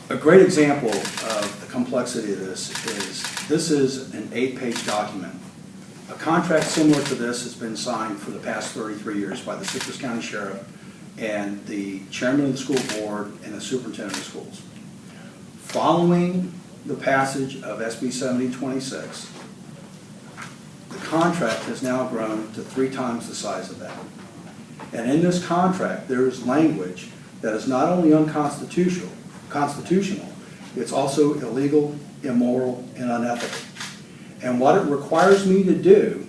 A great example of the complexity of this is an 8-page document. A contract similar to this has been signed for the past 33 years by the Citrus County Sheriff and the chairman of the school board and the superintendent of schools. Following the passage of SB 7026, the contract has now grown to 3 times the size of that. And in this contract, there is language that is not only unconstitutional, it's also illegal, immoral, and unethical. And what it requires me to do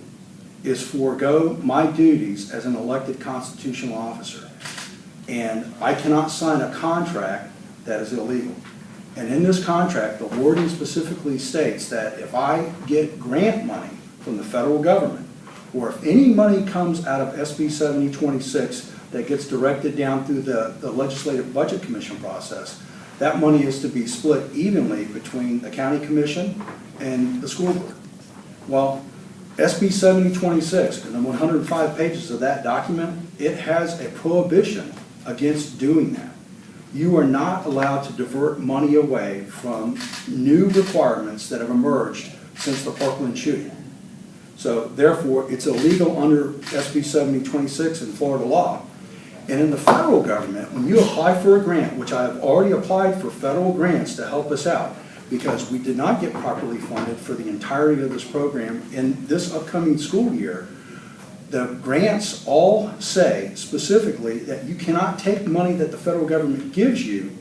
is forego my duties as an elected constitutional officer. And I cannot sign a contract that is illegal. And in this contract, the wording specifically states that if I get grant money from the federal government, or if any money comes out of SB 7026 that gets directed down through the Legislative Budget Commission process, that money is to be split evenly between the county commission and the school board. Well, SB 7026 and the 105 pages of that document, it has a prohibition against doing that. You are not allowed to divert money away from new requirements that have emerged since the Parkland shooting. So therefore, it's illegal under SB 7026 in Florida law. And in the federal government, when you apply for a grant, which I have already applied for federal grants to help us out, because we did not get properly funded for the entirety of this program in this upcoming school year, the grants all say specifically that you cannot take money that the federal government gives you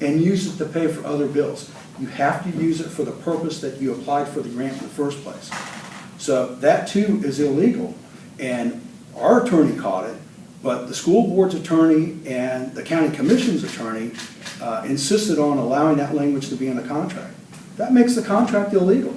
and use it to pay for other bills. You have to use it for the purpose that you applied for the grant in the first place. So that too is illegal. And our attorney caught it, but the school board's attorney and the county commission's attorney insisted on allowing that language to be in the contract. That makes the contract illegal.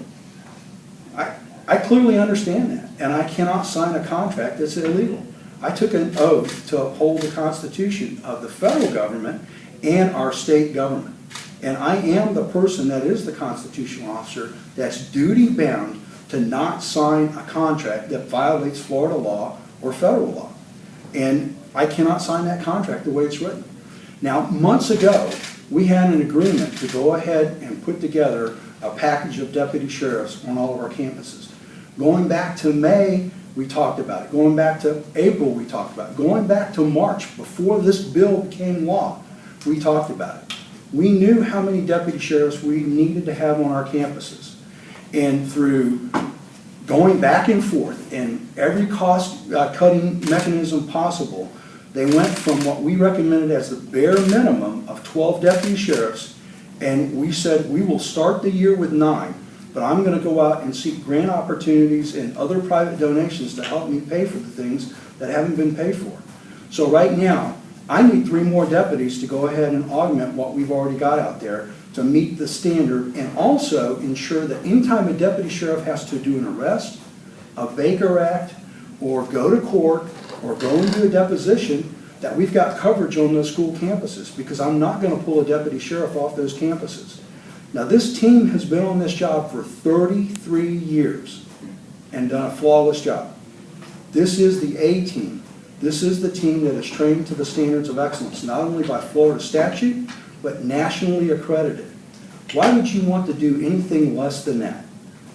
I clearly understand that, and I cannot sign a contract that's illegal. I took an oath to uphold the Constitution of the federal government and our state government. And I am the person that is the constitutional officer that's duty bound to not sign a contract that violates Florida law or federal law. And I cannot sign that contract the way it's written. Now, months ago, we had an agreement to go ahead and put together a package of deputy sheriffs on all of our campuses. Going back to May, we talked about it. Going back to April, we talked about it. Going back to March, before this bill became law, we talked about it. We knew how many deputy sheriffs we needed to have on our campuses. And through going back and forth and every cost-cutting mechanism possible, they went from what we recommended as the bare minimum of 12 deputy sheriffs, and we said we will start the year with 9, but I'm going to go out and seek grant opportunities and other private donations to help me pay for the things that haven't been paid for. So right now, I need 3 more deputies to go ahead and augment what we've already got out there to meet the standard, and also ensure that anytime a deputy sheriff has to do an arrest, a Baker Act, or go to court, or go and do a deposition, that we've got coverage on those school campuses, because I'm not going to pull a deputy sheriff off those campuses. Now, this team has been on this job for 33 years and done a flawless job. This is the A team. This is the team that is trained to the standards of excellence, not only by Florida statute, but nationally accredited. Why would you want to do anything less than that?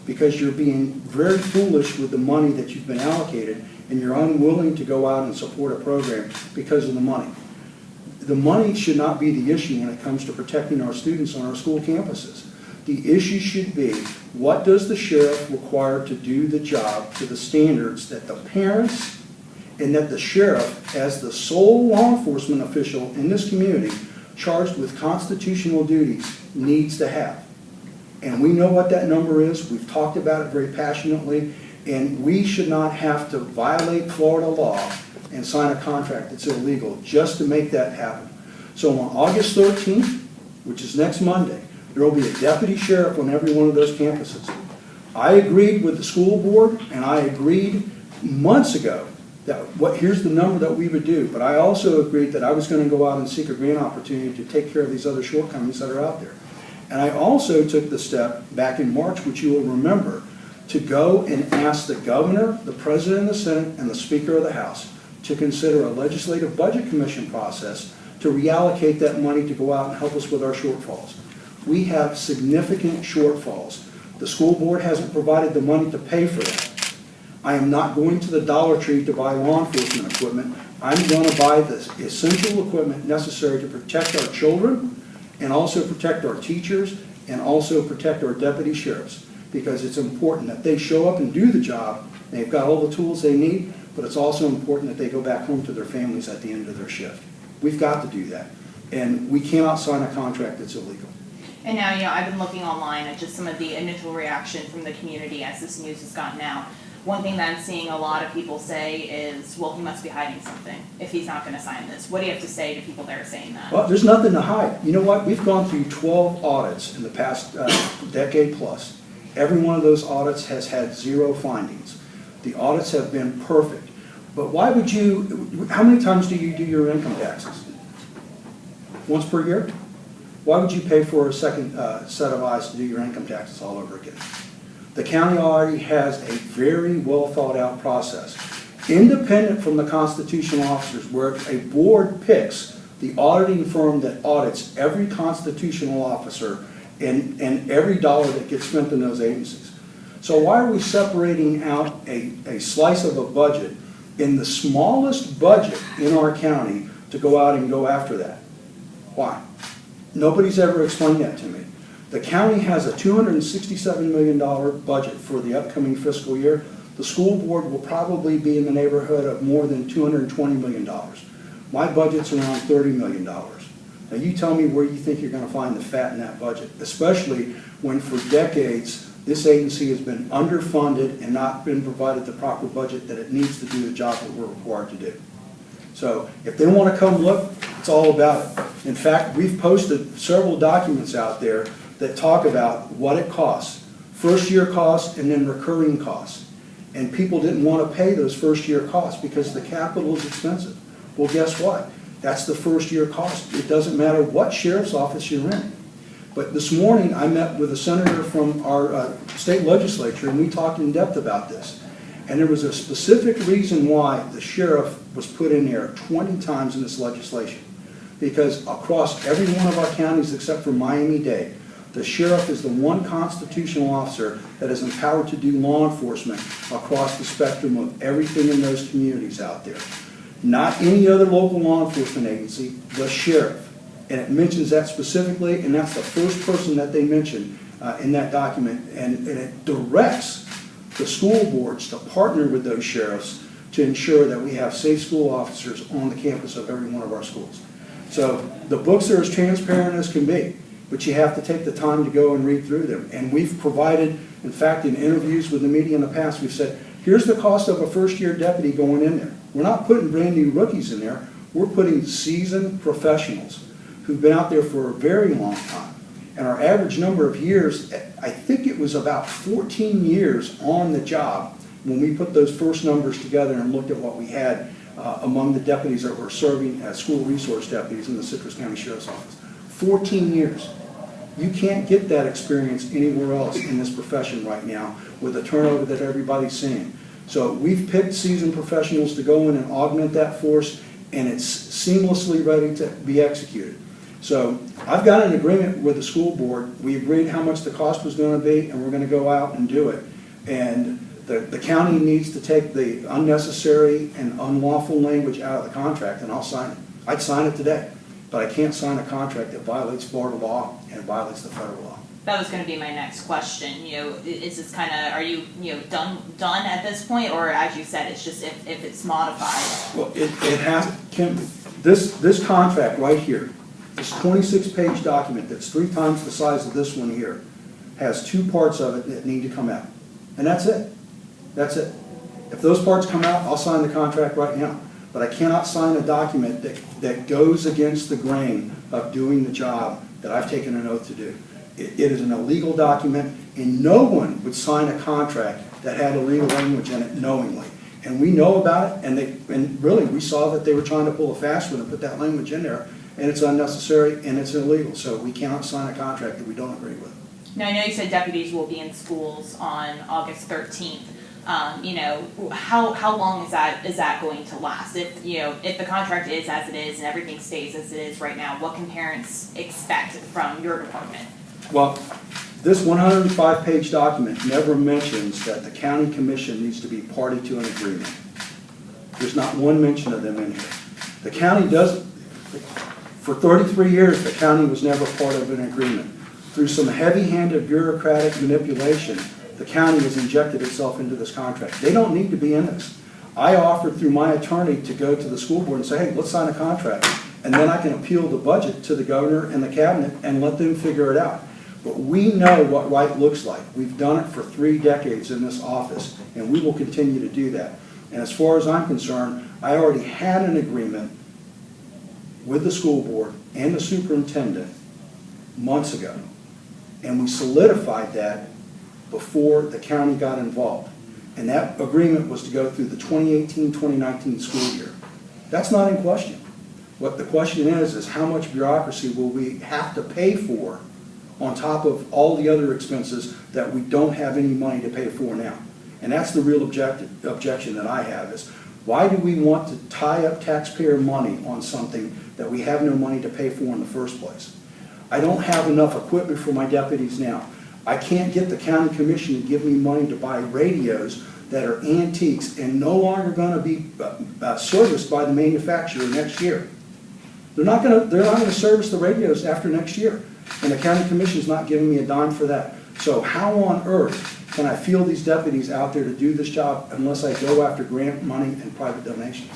Because you're being very foolish with the money that you've been allocated, and you're unwilling to go out and support a program because of the money. The money should not be the issue when it comes to protecting our students on our school campuses. The issue should be, what does the sheriff require to do the job to the standards that the parents and that the sheriff, as the sole law enforcement official in this community charged with constitutional duties, needs to have. And we know what that number is. We've talked about it very passionately, and we should not have to violate Florida law and sign a contract that's illegal just to make that happen. So on August 13th, which is next Monday, there will be a deputy sheriff on every one of those campuses. I agreed with the school board, and I agreed months ago that here's the number that we would do, but I also agreed that I was going to go out and seek a grant opportunity to take care of these other shortcomings that are out there. And I also took the step back in March, which you will remember, to go and ask the governor, the president of the Senate, and the Speaker of the House to consider a legislative budget commission process to reallocate that money to go out and help us with our shortfalls. We have significant shortfalls. The school board hasn't provided the money to pay for that. I am not going to the Dollar Tree to buy law enforcement equipment. I'm going to buy the essential equipment necessary to protect our children and also protect our teachers and also protect our deputy sheriffs, because it's important that they show up and do the job. They've got all the tools they need, but it's also important that they go back home to their families at the end of their shift. We've got to do that, and we cannot sign a contract that's illegal. And now, I've been looking online at just some of the initial reaction from the community as this news has gotten out. One thing that I'm seeing a lot of people say is, well, he must be hiding something if he's not going to sign this. What do you have to say to people that are saying that? Well, there's nothing to hide. You know what? We've gone through 12 audits in the past decade plus. Every one of those audits has had 0 findings. The audits have been perfect. But why would you, how many times do you do your income taxes? Once per year? Why would you pay for a second set of eyes to do your income taxes all over again? The county already has a very well thought out process, independent from the constitutional officers, where a board picks the auditing firm that audits every constitutional officer and every dollar that gets spent in those agencies. So why are we separating out a slice of a budget in the smallest budget in our county to go out and go after that? Why? Nobody's ever explained that to me. The county has a $267 million budget for the upcoming fiscal year. The school board will probably be in the neighborhood of more than $220 million. My budget's around $30 million. Now you tell me where you think you're going to find the fat in that budget, especially when for decades this agency has been underfunded and not been provided the proper budget that it needs to do the job that we're required to do. So if they want to come look, it's all about it. In fact, we've posted several documents out there that talk about what it costs, first year costs and then recurring costs. And people didn't want to pay those first year costs because the capital is expensive. Well, guess what? That's the first year cost. It doesn't matter what sheriff's office you're in. But this morning I met with a senator from our state legislature and we talked in depth about this. And there was a specific reason why the sheriff was put in there 20 times in this legislation. Because across every one of our counties except for Miami-Dade, the sheriff is the one constitutional officer that is empowered to do law enforcement across the spectrum of everything in those communities out there. Not any other local law enforcement agency, the sheriff. And it mentions that specifically, and that's the first person that they mention in that document. And it directs the school boards to partner with those sheriffs to ensure that we have safe school officers on the campus of every one of our schools. So the books are as transparent as can be, but you have to take the time to go and read through them. And we've provided, in fact, in interviews with the media in the past, we've said, here's the cost of a first-year deputy going in there. We're not putting brand new rookies in there. We're putting seasoned professionals who've been out there for a very long time. And our average number of years, I think it was about 14 years on the job when we put those first numbers together and looked at what we had among the deputies that were serving as school resource deputies in the Citrus County Sheriff's Office. 14 years. You can't get that experience anywhere else in this profession right now with the turnover that everybody's seeing. So we've picked seasoned professionals to go in and augment that force, and it's seamlessly ready to be executed. So I've got an agreement with the school board. We agreed how much the cost was going to be, and we're going to go out and do it. And the county needs to take the unnecessary and unlawful language out of the contract, and I'll sign it. I'd sign it today, but I can't sign a contract that violates Florida law and violates the federal law. That was going to be my next question. Is this kind of, are you done at this point, or as you said, it's just if it's modified? Well, it has. Kim, this contract right here, this 26-page document that's 3 times the size of this one here, has 2 parts of it that need to come out, and that's it. That's it. If those parts come out, I'll sign the contract right now. But I cannot sign a document that goes against the grain of doing the job that I've taken an oath to do. It is an illegal document, and no one would sign a contract that had illegal language in it knowingly. And we know about it, and really we saw that they were trying to pull a fast one and put that language in there, and it's unnecessary and it's illegal. So we cannot sign a contract that we don't agree with. Now, I know you said deputies will be in schools on August 13th. You know, how long is that going to last? If, you know, if the contract is as it is and everything stays as it is right now, what can parents expect from your department? Well, this 105-page document never mentions that the county commission needs to be party to an agreement. There's not one mention of them in here. The county doesn't, for 33 years, the county was never part of an agreement. Through some heavy-handed bureaucratic manipulation, the county has injected itself into this contract. They don't need to be in this. I offered through my attorney to go to the school board and say, hey, let's sign a contract, and then I can appeal the budget to the governor and the cabinet and let them figure it out. But we know what right looks like. We've done it for 3 decades in this office, and we will continue to do that. And as far as I'm concerned, I already had an agreement with the school board and the superintendent months ago. And we solidified that before the county got involved. And that agreement was to go through the 2018-2019 school year. That's not in question. What the question is how much bureaucracy will we have to pay for on top of all the other expenses that we don't have any money to pay for now. And that's the real objection that I have is, why do we want to tie up taxpayer money on something that we have no money to pay for in the first place? I don't have enough equipment for my deputies now. I can't get the county commission to give me money to buy radios that are antiques and no longer going to be serviced by the manufacturer next year. They're not going to service the radios after next year. And the county commission is not giving me a dime for that. So how on earth can I field these deputies out there to do this job unless I go after grant money and private donations?